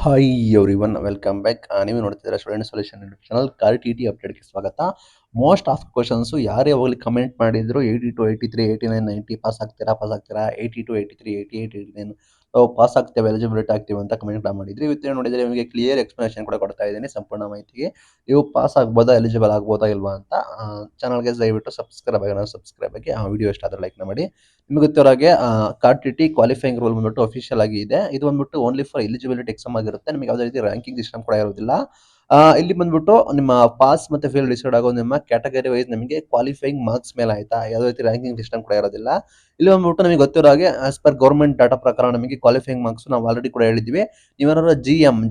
Hi everyone welcome back. ನೀವು ನೋಡ್ತಿದ್ದೀರಾ student solution YouTube channel. ಕಾರ್ ಟಿ ಟಿ ಅಪ್ಡೇಟ್ಗೆ ಸ್ವಾಗತ. ಮೋಸ್ಟ್ ಆಫ್ ಕ್ವಶನ್ಸು ಯಾರೇ ಹೋಗಲಿ ಕಮೆಂಟ್ ಮಾಡಿದ್ರು 82 83 89 90 ಪಾಸ್ ಆಗ್ತೀರಾ 82 83 88 89 ಪಾಸ್ ಆಗ್ತೇವೆ, ಎಲಿಜಿಬಿಲಿಟಿ ಆಗ್ತೀವಿ ಅಂತ ಕಮೆಂಟ್ ಮಾಡಿದ್ರಿ. ಇವತ್ತು ನೋಡಿದರೆ ನಿಮಗೆ ಕ್ಲಿಯರ್ ಎಕ್ಸ್ಪ್ಲನೇಷನ್ ಕೂಡ ಕೊಡ್ತಾ ಇದ್ದೀನಿ ಸಂಪೂರ್ಣ ಮಾಹಿತಿಗೆ. ನೀವು ಪಾಸ್ ಆಗ್ಬೋದಾ, ಎಲಿಜಿಬಲ್ ಆಗ್ಬೋದಾ ಇಲ್ವಾ ಅಂತ. ಚಾನಲ್ಗೆ ದಯವಿಟ್ಟು ಸಬ್ಸ್ಕ್ರೈಬ್ ಆಗಿ. ವಿಡಿಯೋ ಇಷ್ಟ ಆದರೆ ಲೈಕ್ ಮಾಡಿ. ನಿಮಗೆ ಗೊತ್ತಿರೋ ಹಾಗೆ ಕಾರ್ ಟಿ ಟಿ ಕ್ವಾಲಿಫೈಯಿಂಗ್ ರೂಲ್ ಬಂದ್ಬಿಟ್ಟು ಅಫಿಷಿಯಲ್ ಆಗಿ ಇದೆ. ಇದು ಬಂದ್ಬಿಟ್ಟು ಓನ್ಲಿ ಫಾರ್ ಎಲಿಜಿಬಿಲಿಟಿ ಎಕ್ಸಾಮ್ ಆಗಿರುತ್ತೆ. ನಿಮಗೆ ಯಾವುದೇ ರೀತಿ ರ್ಯಾಂಕಿಂಗ್ ಸಿಸ್ಟಮ್ ಕೂಡ ಇರೋದಿಲ್ಲ. ಇಲ್ಲಿ ಬಂದ್ಬಿಟ್ಟು ನಿಮ್ಮ ಪಾಸ್ ಮತ್ತೆ ಫೇಲ್ ಡಿಸೈಡ್ ಆಗೋದು ನಿಮ್ಮ ಕ್ಯಾಟಗರಿ ವೈಸ್ ನಿಮಗೆ ಕ್ವಾಲಿಫೈಯಿಂಗ್ ಮಾರ್ಕ್ಸ್ ಮೇಲೆ ಆಯ್ತಾ. ಯಾವುದೇ ರೀತಿ ರ್ಯಾಂಕಿಂಗ್ ಸಿಸ್ಟಮ್ ಕೂಡ ಇರೋದಿಲ್ಲ. ಇಲ್ಲಿ ಬಂದ್ಬಿಟ್ಟು ನಿಮಗೆ ಗೊತ್ತಿರೋ ಹಾಗೆ ಆಸ್ ಪರ್ ಗೌರ್ಮೆಂಟ್ ಡಾಟಾ ಪ್ರಕಾರ ನಮಗೆ ಕ್ವಾಲಿಫೈಯಿಂಗ್ ಮಾರ್ಕ್ಸ್ ನಾವು ಆಲ್ರೆಡಿ ಕೂಡ ಹೇಳಿದ್ವಿ. ನೀವೇನಾದ್ರು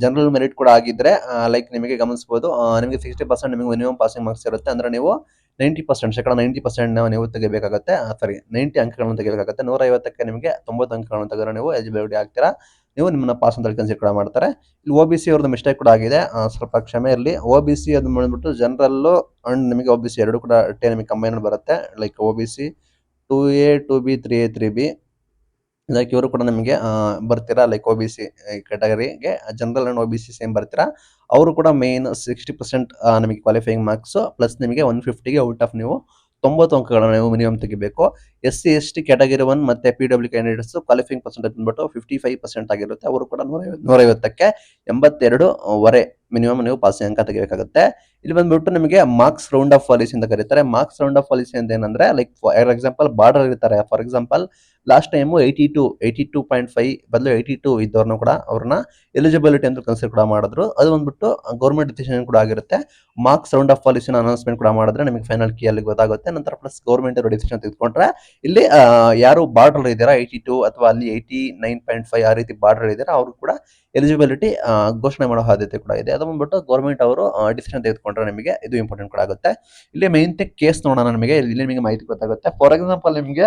ಜನರಲ್ ಮೆರಿಟ್ ಕೂಡ ಆಗಿದ್ರೆ ಲೈಕ್ ನಿಮಗೆ ಗಮನಿಸಬಹುದು, ನಿಮಗೆ 60% ನಿಮಗೆ ಮಿನಿಮಮ್ ಪಾಸಿಂಗ್ ಮಾರ್ಕ್ಸ್ ಇರುತ್ತೆ. ಅಂದ್ರೆ ನೀವು 90% ಶೇಕಡ 90% ನೀವು ತೆಗಿಬೇಕಾಗುತ್ತೆ. 90 ಅಂಕಗಳನ್ನು ತೆಗಿಬೇಕಾಗುತ್ತೆ. 150ಕ್ಕೆ ನಿಮಗೆ 90 ಅಂಕಗಳನ್ನು ತೆಗೆದ್ರೆ ನೀವು ಎಲಿಜಿಬಿಲಿಟಿ ಆಗ್ತೀರಾ. ನೀವು ನಿಮ್ಮನ್ನ ಪಾಸ್ ಅಂತ ಕನ್ಸಿಡರ್ ಕೂಡ ಮಾಡ್ತಾರೆ. ಇಲ್ಲಿ OBC ಅವ್ರದ್ದು ಮಿಸ್ಟೇಕ್ ಕೂಡ ಆಗಿದೆ, ಸ್ವಲ್ಪ ಕ್ಷಮೆ ಇರಲಿ. OBC ಅದು ಬಂದ್ಬಿಟ್ಟು ಜನರಲ್ ಅಂಡ್ ನಿಮಗೆ OBC ಎರಡು ಕೂಡ ನಿಮಗೆ ಕಂಬೈನ್ ಬರುತ್ತೆ. Like OBC 2A 2B 3A 3B like ಇವರು ಕೂಡ ನಿಮಗೆ ಬರ್ತೀರಾ. ಲೈಕ್ OBC ಕ್ಯಾಟಗರಿಗೆ ಜನರಲ್ ಅಂಡ್ OBC ಸೇಮ್ ಬರ್ತೀರಾ. ಅವರು ಕೂಡ ಮೇನ್ 60% ನಿಮಗೆ ಕ್ವಾಲಿಫೈಯಿಂಗ್ ಮಾರ್ಕ್ಸ್ ಪ್ಲಸ್ ನಿಮಗೆ 150ಗೆ ಔಟ್ ಆಫ್ ನೀವು 90 ಅಂಕಗಳನ್ನು ನೀವು ಮಿನಿಮಮ್ ತೆಗಿಬೇಕು. SC ST ಕ್ಯಾಟಗರಿ 1 ಮತ್ತೆ PW ಕ್ಯಾಂಡಿಡೇಟ್ಸ್ ಕ್ವಾಲಿಫೈಯಿಂಗ್ ಪರ್ಸೆಂಟೇಜ್ ಬಂದ್ಬಿಟ್ಟು 55% ಆಗಿರುತ್ತೆ. ಅವರು ಕೂಡ 150ಕ್ಕೆ 82 ಮಿನಿಮಮ್ ನೀವು ಪಾಸಿಂಗ್ ಅಂಕ ತೆಗಿಬೇಕಾಗುತ್ತೆ. ಇಲ್ಲಿ ಬಂದ್ಬಿಟ್ಟು ನಿಮಗೆ ಮಾರ್ಕ್ಸ್ ರೌಂಡ್ ಆಫ್ ಪಾಲಿಸಿ ಅಂತ ಕರೀತಾರೆ. ಮಾರ್ಕ್ಸ್ ರೌಂಡ್ ಆಫ್ ಪಾಲಿಸಿ ಅಂತ ಏನಂದ್ರೆ ಲೈಕ್ ಫಾರ್ ಎಕ್ಸಾಂಪಲ್ ಬಾರ್ಡರ್ ಇರ್ತಾರೆ. ಫಾರ್ ಎಕ್ಸಾಂಪಲ್ ಲಾಸ್ಟ್ ಟೈಮು 82.5 ಬದಲು 82 ಇದ್ದವ್ರನ್ನ ಕೂಡ ಅವ್ರನ್ನ ಎಲಿಜಿಬಿಲಿಟಿ ಅಂತ ಕನ್ಸಿಡರ್ ಕೂಡ ಮಾಡಿದ್ರು. ಅದು ಬಂದ್ಬಿಟ್ಟು ಗೌರ್ಮೆಂಟ್ ಡಿಸಿಷನ್ ಕೂಡ ಆಗಿರುತ್ತೆ. ಮಾರ್ಕ್ಸ್ ರೌಂಡ್ ಆಫ್ ಪಾಲಿಸಿನ ಅನೌನ್ಸ್ಮೆಂಟ್ ಕೂಡ ಮಾಡಿದ್ರೆ ನಿಮಗೆ ಫೈನಲ್ ಕೀ ಅಲ್ಲಿ ಗೊತ್ತಾಗುತ್ತೆ. ನಂತರ ಪ್ಲಸ್ ಗೌರ್ಮೆಂಟ್ ಡಿಸಿಷನ್ ತೆಗೆದುಕೊಂಡ್ರೆ ಇಲ್ಲಿ ಯಾರು ಬಾರ್ಡರ್ ಇದ್ದೀರಾ 82 ಅಥವಾ ಅಲ್ಲಿ 89.5 ಆ ರೀತಿ ಬಾರ್ಡರ್ ಇದ್ದೀರಾ ಅವರು ಕೂಡ ಎಲಿಜಿಬಿಲಿಟಿ ಘೋಷಣೆ ಮಾಡೋ ಸಾಧ್ಯತೆ ಕೂಡ ಇದೆ. ಅದು ಬಂದ್ಬಿಟ್ಟು ಗೌರ್ಮೆಂಟ್ ಅವರು ಡಿಸಿಷನ್ ತೆಗೆದುಕೊಂಡ್ರೆ ನಿಮಗೆ ಇದು ಇಂಪಾರ್ಟೆಂಟ್ ಕೂಡ ಆಗುತ್ತೆ. ಇಲ್ಲಿ ಮೇನ್ ಕೇಸ್ ನೋಡೋಣ. ನಿಮಗೆ ಇಲ್ಲಿ ನಿಮಗೆ ಮಾಹಿತಿ ಗೊತ್ತಾಗುತ್ತೆ. ಫಾರ್ ಎಕ್ಸಾಂಪಲ್ ನಿಮಗೆ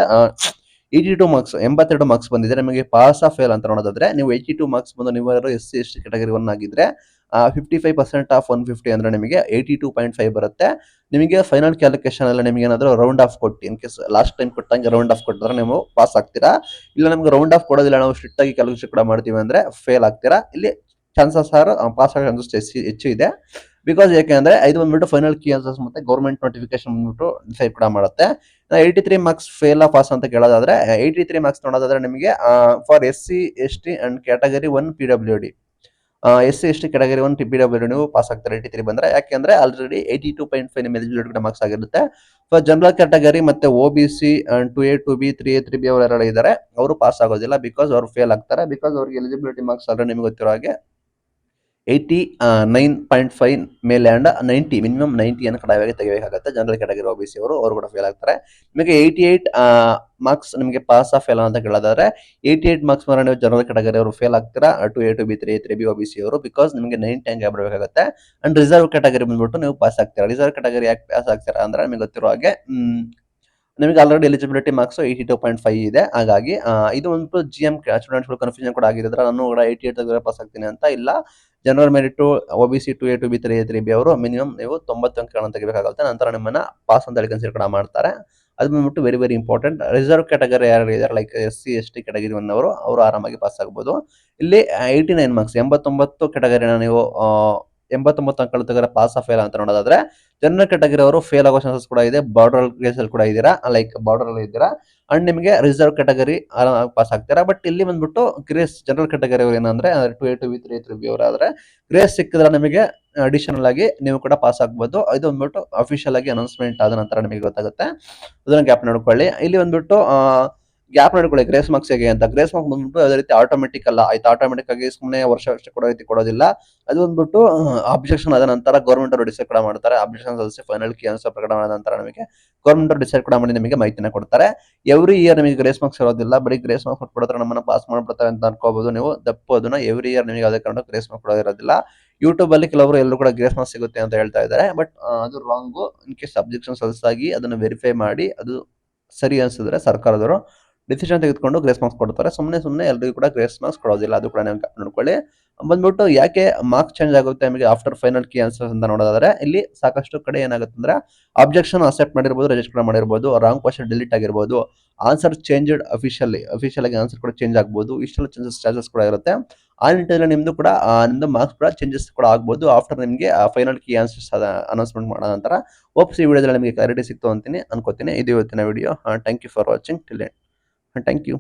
82 ಮಾರ್ಕ್ಸ್ 82 ಮಾರ್ಕ್ಸ್ ಬಂದಿದೆ. ನಿಮಗೆ ಪಾಸ್ ಆ ಫೇಲ್ ಅಂತ ನೋಡೋದಾದ್ರೆ ನೀವು 82 ಮಾರ್ಕ್ಸ್ ಬಂದು ನೀವು SC ST ಕ್ಯಾಟಗರಿ 1 ಆಗಿದ್ರೆ 55% ಆಫ್ 150 ಅಂದ್ರೆ ನಿಮಗೆ 82.5 ಬರುತ್ತೆ. ನಿಮಗೆ ಫೈನಲ್ ಕ್ಯಾಲ್ಕುಲೇಷನ್ ಅಲ್ಲಿ ನಿಮಗೆ ಏನಾದರೂ ರೌಂಡ್ ಆಫ್ ಕೊಟ್ಟು ಇನ್ ಕೇಸ್ ಲಾಸ್ಟ್ ಟೈಮ್ ಕೊಟ್ಟಂಗೆ ರೌಂಡ್ ಆಫ್ ಕೊಟ್ಟಿದ್ರೆ ನೀವು ಪಾಸ್ ಆಗ್ತೀರಾ. ಇಲ್ಲ ನಮಗೆ ರೌಂಡ್ ಆಫ್ ಕೊಡೋದಿಲ್ಲ, ನಾವು ಸ್ಟ್ರಿಕ್ಟ್ ಆಗಿ ಕ್ಯಾಲ್ಕುಲೇಷನ್ ಕೂಡ ಮಾಡ್ತೀವಿ ಅಂದ್ರೆ ಫೇಲ್ ಆಗ್ತೀರಾ. ಇಲ್ಲಿ ಚಾನ್ಸಸ್ ಆರ್ ಪಾಸ್ ಆಗೋ ಚಾನ್ಸಸ್ ಹೆಚ್ಚು ಇದೆ. ಬಿಕಾಸ್ ಯಾಕೆಂದ್ರೆ ಇದು ಬಂದ್ಬಿಟ್ಟು ಫೈನಲ್ ಕೀ ಆನ್ಸರ್ಸ್ ಮತ್ತೆ ಗೌರ್ಮೆಂಟ್ ನೋಟಿಫಿಕೇಶನ್ ಬಂದ್ಬಿಟ್ಟು ಡಿಸೈಡ್ ಕೂಡ ಮಾಡುತ್ತೆ. 83 ಮಾರ್ಕ್ಸ್ ಫೇಲ್ ಆ ಪಾಸ್ ಅಂತ ಕೇಳೋದಾದ್ರೆ 83 ಮಾರ್ಕ್ಸ್ ನೋಡೋದಾದ್ರೆ ನಿಮಗೆ for SC ST and category 1 PWD SC ST category 1 PWD ನೀವು ಪಾಸ್ ಆಗ್ತಾರೆ 83 ಬಂದ್ರೆ. ಯಾಕೆಂದ್ರೆ ಆಲ್ರೆಡಿ 82.5 ನಿಮ್ಮ ಎಲಿಜಿಬಿಲಿಟಿ ಮಾರ್ಕ್ಸ್ ಆಗಿರುತ್ತೆ. ಫಾರ್ ಜನರಲ್ ಕ್ಯಾಟಗರಿ ಮತ್ತೆ OBC 2A 2B 3A 3B ಅವರೆಲ್ಲ ಇದ್ದಾರೆ, ಅವರು ಪಾಸ್ ಆಗೋದಿಲ್ಲ. ಬಿಕಾಸ್ ಅವರು ಫೇಲ್ ಆಗ್ತಾರೆ. ಬಿಕಾಸ್ ಅವ್ರಿಗೆ ಎಲಿಜಿಬಿಲಿಟಿ ಮಾರ್ಕ್ಸ್ ಆಲ್ರೆಡಿ ನಿಮಗೆ ಗೊತ್ತಿರೋ ಹಾಗೆ 89.5 ಮೇಲೆ ಅಂಡ್ 90 ಮಿನಿಮಮ್ 90 ಅನ್ನು ಕಡ್ಡಾಯವಾಗಿ ತೆಗಿಬೇಕಾಗುತ್ತೆ. ಜನರಲ್ ಕ್ಯಾಟಗರಿ OBC ಅವರು ಕೂಡ ಫೇಲ್ ಆಗ್ತಾರೆ. ನಿಮಗೆ 88 ಮಾರ್ಕ್ಸ್ ನಿಮಗೆ ಪಾಸ್ ಆ ಫೇಲ್ ಅಂತ ಕೇಳೋದಾದ್ರೆ 88 ಮಾರ್ಕ್ಸ್ ಮೇಲೆ ನೀವು ಜನರಲ್ ಕ್ಯಾಟಗರಿ ಅವರು ಫೇಲ್ ಆಗ್ತೀರಾ. 2A 2B 3A 3B OBC ಅವರು ಬಿಕಾಸ್ ನಿಮಗೆ 90 ಅಂಕ ಬರಬೇಕಾಗುತ್ತೆ. ಅಂಡ್ ರಿಸರ್ವ್ ಕ್ಯಾಟಗರಿ ಬಂದ್ಬಿಟ್ಟು ನೀವು ಪಾಸ್ ಆಗ್ತೀರಾ. ರಿಸರ್ವ್ ಕ್ಯಾಟಗರಿ ಯಾಕೆ ಪಾಸ್ ಆಗ್ತೀರಾ ಅಂದ್ರೆ ನಿಮಗೆ ಗೊತ್ತಿರೋ ಹಾಗೆ ನಿಮಗೆ ಆಲ್ರೆಡಿ ಎಲಿಜಿಬಿಲಿಟಿ ಮಾರ್ಕ್ಸ್ 82.5 ಇದೆ. ಹಾಗಾಗಿ ಇದು ಒಂದು GM ಸ್ಟೂಡೆಂಟ್ಸ್ಗಳು ಕನ್ಫ್ಯೂಷನ್ ಕೂಡ ಆಗಿದ್ರೆ ನಾನು ಕೂಡ 88 ತೆಗೆದ್ರೆ ಪಾಸ್ ಆಗ್ತೀನಿ ಅಂತ. ಇಲ್ಲ, general merit OBC 2A 2B 3A 3B ಅವರು ಮಿನಿಮಮ್ ನೀವು 90 ಅಂಕಗಳನ್ನು ತೆಗಿಬೇಕಾಗುತ್ತೆ. ನಂತರ ನಿಮ್ಮನ್ನ ಪಾಸ್ ಅಂತ ಕನ್ಸಿಡರ್ ಕೂಡ ಮಾಡ್ತಾರೆ. ಅದು ಬಂದ್ಬಿಟ್ಟು very very important. Reserve category ಯಾರು ಇದ್ದಾರೆ ಲೈಕ್ SC ST ಕ್ಯಾಟಗರಿ 1 ಅವರು ಆರಾಮಾಗಿ ಪಾಸ್ ಆಗ್ಬೋದು. ಇಲ್ಲಿ 89 ಮಾರ್ಕ್ಸ್ 89 ಕ್ಯಾಟಗರಿನ ನೀವು 89 ಅಂಕಗಳು ತೆಗೆದ್ರೆ ಪಾಸ್ ಆ ಫೇಲ್ ಅಂತ ನೋಡೋದಾದ್ರೆ ಜನರಲ್ ಕ್ಯಾಟಗರಿ ಅವರು ಫೇಲ್ ಆಗೋ ಚಾನ್ಸಸ್ ಕೂಡ ಇದೆ. ಬಾರ್ಡರ್ ಕೇಸಲ್ಲಿ ಕೂಡ ಇದ್ದೀರಾ, ಲೈಕ್ ಬಾರ್ಡರ್ ಅಲ್ಲಿ ಇದ್ದೀರಾ. ಅಂಡ್ ನಿಮಗೆ ರಿಸರ್ವ್ ಕ್ಯಾಟಗರಿ ಪಾಸ್ ಆಗ್ತೀರಾ. ಬಟ್ ಇಲ್ಲಿ ಬಂದ್ಬಿಟ್ಟು ಗ್ರೇಸ್ ಜನರಲ್ ಕ್ಯಾಟಗರಿ ಅವರು ಏನಂದ್ರೆ 2A 2B 3A 3B ಅವರಾದ್ರೆ grace ಸಿಕ್ಕಿದ್ರೆ ನಿಮಗೆ ಅಡಿಷನಲ್ ಆಗಿ ನೀವು ಕೂಡ ಪಾಸ್ ಆಗ್ಬೋದು. ಇದು ಬಂದ್ಬಿಟ್ಟು ಅಫಿಷಿಯಲ್ ಆಗಿ ಅನೌನ್ಸ್ಮೆಂಟ್ ಆದ ನಂತರ ನಿಮಗೆ ಗೊತ್ತಾಗುತ್ತೆ. ಅದನ್ನ ಗ್ಯಾಪ್ ನೋಡ್ಕೊಳ್ಳಿ. ಇಲ್ಲಿ ಬಂದ್ಬಿಟ್ಟು ಗ್ಯಾಪ್ ನೋಡ್ಕೊಳ್ಳಿ ಗ್ರೇಸ್ ಮಾರ್ಕ್ಸ್ ಹೇಗೆ ಅಂತ. ಗ್ರೇಸ್ ಮಾರ್ಕ್ಸ್ ಬಂದ್ಬಿಟ್ಟು ಅದೇ ರೀತಿ ಆಟೋಮೆಟಿಕ್ ಅಲ್ಲ ಆಯ್ತು. ಆಟೋಮೆಟಿಕ್ ಆಗಿ ಸುಮ್ಮನೆ ವರ್ಷ ಕೊಡೋ ರೀತಿ ಕೊಡೋದಿಲ್ಲ. ಅದು ಬಂದ್ಬಿಟ್ಟು ಅಬ್ಜೆಕ್ಷನ್ ಆದ ನಂತರ ಗೌರ್ಮೆಂಟ್ ಅವರು ಡಿಸೈಡ್ ಕೂಡ ಮಾಡ್ತಾರೆ. ಅಬ್ಜೆಕ್ಷನ್ ಸಲ್ಲಿಸಿ ಫೈನಲ್ ಕೀ ಆನ್ಸರ್ ಪ್ರಕಟ ಮಾಡಿದ ನಂತರ ನಿಮಗೆ ಗೌರ್ಮೆಂಟ್ ಅವರು ಡಿಸೈಡ್ ಕೂಡ ಮಾಡಿ ನಿಮಗೆ ಮಾಹಿತಿನ ಕೊಡ್ತಾರೆ. ಎವ್ರಿ ಇಯರ್ ನಿಮಗೆ ಗ್ರೇಸ್ ಮಾರ್ಕ್ಸ್ ಇರೋದಿಲ್ಲ. ಬರೀ ಗ್ರೇಸ್ ಮಾರ್ಕ್ಸ್ ಕೊಟ್ಬಿಡ್ತಾರೆ, ನಮ್ಮನ್ನ ಪಾಸ್ ಮಾಡ್ಬಿಡ್ತಾರೆ ಅಂತ ಅನ್ಕೋಬಹುದು ನೀವು. ತಪ್ಪು. ಅದನ್ನ ಎವ್ರಿ ಇಯರ್ ನಿಮಗೆ ಯಾವುದೇ ಕಾರಣ ಗ್ರೇಸ್ ಮಾರ್ಕ್ಸ್ ಕೊಡೋದಿರೋದಿಲ್ಲ. ಯೂಟ್ಯೂಬ್ ಅಲ್ಲಿ ಕೆಲವರು ಎಲ್ಲರೂ ಕೂಡ ಗ್ರೇಸ್ ಮಾರ್ಕ್ಸ್ ಸಿಗುತ್ತೆ ಅಂತ ಹೇಳ್ತಾ ಇದ್ದಾರೆ. ಬಟ್ ಅದು ರಾಂಗ್. ಇನ್ ಕೇಸ್ ಅಬ್ಜೆಕ್ಷನ್ ಸಲ್ಲಿಸಾಗಿ ಅದನ್ನು ವೆರಿಫೈ ಮಾಡಿ ಅದು ಸರಿ ಅನ್ಸಿದ್ರೆ ಸರ್ಕಾರದವರು ಡಿಸಿಷನ್ ತೆಗೆದುಕೊಂಡು ಗ್ರೇಸ್ ಮಾರ್ಕ್ಸ್ ಕೊಡ್ತಾರೆ. ಸುಮ್ಮನೆ ಎಲ್ಲರಿಗೂ ಕೂಡ ಗ್ರೇಸ್ ಮಾರ್ಕ್ಸ್ ಕೊಡೋದಿಲ್ಲ. ಅದು ಕೂಡ ನೀವು ನೋಡ್ಕೊಳ್ಳಿ. ಬಂದ್ಬಿಟ್ಟು ಯಾಕೆ ಮಾರ್ಕ್ಸ್ ಚೇಂಜ್ ಆಗುತ್ತೆ ನಿಮಗೆ ಆಫ್ಟರ್ ಫೈನಲ್ ಕೀ ಆನ್ಸರ್ಸ್ ಅಂತ ನೋಡೋದಾದ್ರೆ ಇಲ್ಲಿ ಸಾಕಷ್ಟು ಕಡೆ ಏನಾಗುತ್ತೆ ಅಂದ್ರೆ ಅಬ್ಜೆಕ್ಷನ್ ಅಕ್ಸೆಪ್ಟ್ ಮಾಡಿರ್ಬೋದು, ರಿಜೆಕ್ಟ್ ಕೂಡ ಮಾಡಿರ್ಬೋದು, ರಾಂಗ್ ಕ್ವಶನ್ ಡಿಲೀಟ್ ಆಗಿರ್ಬೋದು, ಆನ್ಸರ್ ಚೇಂಜ್ಡ್ ಅಫಿಷಿಯಲ್ ಆಗಿ ಆನ್ಸರ್ ಕೂಡ ಚೇಂಜ್ ಆಗ್ಬೋದು. ಇಷ್ಟೆಲ್ಲ ಚಾನ್ಸಸ್ ಕೂಡ ಇರುತ್ತೆ. ಆ ನಿಟ್ಟಿನಲ್ಲಿ ನಿಮ್ಮದು ಕೂಡ ನಿಮ್ಮದು ಮಾರ್ಕ್ಸ್ ಕೂಡ ಚೇಂಜಸ್ ಕೂಡ ಆಗ್ಬೋದು ಆಫ್ಟರ್ ನಿಮಗೆ ಫೈನಲ್ ಕೀ ಆನ್ಸರ್ಸ್ ಅನೌನ್ಸ್ಮೆಂಟ್ ಮಾಡೋ ನಂತರ. ಹೋಪ್ಸ್ ಈ ವಿಡಿಯೋದಲ್ಲಿ ನಿಮಗೆ ಕ್ಲಾರಿಟಿ ಸಿಕ್ತು ಅಂತೀನಿ ಅನ್ಕೋತೀನಿ. ಇದು ಇವತ್ತಿನ video. Thank you for watching till end. Thank you.